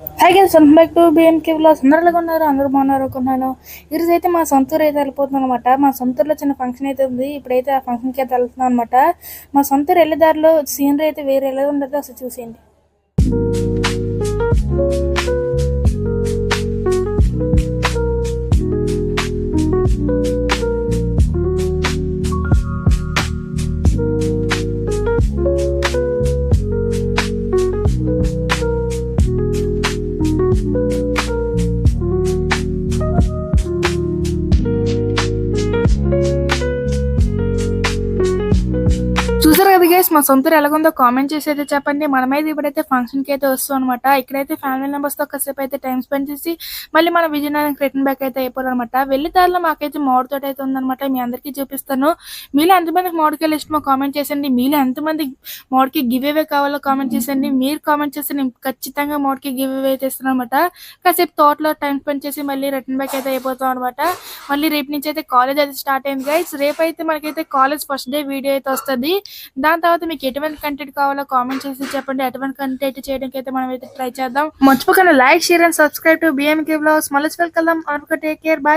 Hi guys, welcome back to బిఎంకే vlogs. అందరూ ఎలాగ ఉన్నారు? అందరూ బాగున్నారు అనుకుంటున్నాను. ఈరోజు అయితే మా సొంతూరు అయితే వెళ్ళిపోతున్నాను అనమాట. మా సొంతూరులో చిన్న ఫంక్షన్ అయితే ఉంది. ఇప్పుడైతే ఆ ఫంక్షన్కి అయితే వెళ్తున్నాను అనమాట. మా సొంతూరు వెళ్ళేదారిలో సీనరీ అయితే వేరే ఎలా ఉండదో అసలు చూసేయండి. చూసారు కదా గైస్, మా సొంతూరు ఎలాగుందో కామెంట్ చేసి అయితే చెప్పండి. మనమైతే ఇప్పుడైతే ఫంక్షన్ కి అయితే వస్తాం అనమాట. ఇక్కడైతే ఫ్యామిలీ మెంబర్స్ తో కాసేపు అయితే టైం స్పెండ్ చేసి మళ్ళీ మన విజయనగరం రిటర్న్ బ్యాక్ అయితే అయిపోవాలన్నమాట. వెళ్ళే దారిలో మాకైతే మామిడి తోట అయితే ఉందన్నమాట. మీ అందరికీ చూపిస్తాను. మీలో ఎంతమందికి మామిడికాయలు ఇష్టమో కామెంట్ చేసండి. మీలో ఎంతమంది మామిడికి గివ్ అవే కావాలో కామెంట్ చేసండి. మీరు కామెంట్ చేస్తే నేను ఖచ్చితంగా మామిడికి గివ్ అవే అయితే ఇస్తాను అనమాట. కాసేపు తోటలో టైం స్పెండ్ చేసి మళ్ళీ రిటర్న్ బ్యాక్ అయితే అయిపోతాం అనమాట. మళ్ళీ రేపు నుంచి అయితే కాలేజ్ అయితే స్టార్ట్ అయింది గైస్. రేపు అయితే మనకైతే కాలేజ్ ఫస్ట్ డే వీడియో అయితే వస్తుంది. దాని తర్వాత మీకు ఎటువంటి కంటెంట్ కావాలో కామెంట్ చేసి చెప్పండి. ఎటువంటి కంటెంట్ చేయడానికి అయితే మనం అయితే ట్రై చేద్దాం. మర్చిపోకుండా like, share and subscribe to బిఎంకే vlogs. మళ్ళీ వెల్కమ్. Take care, by.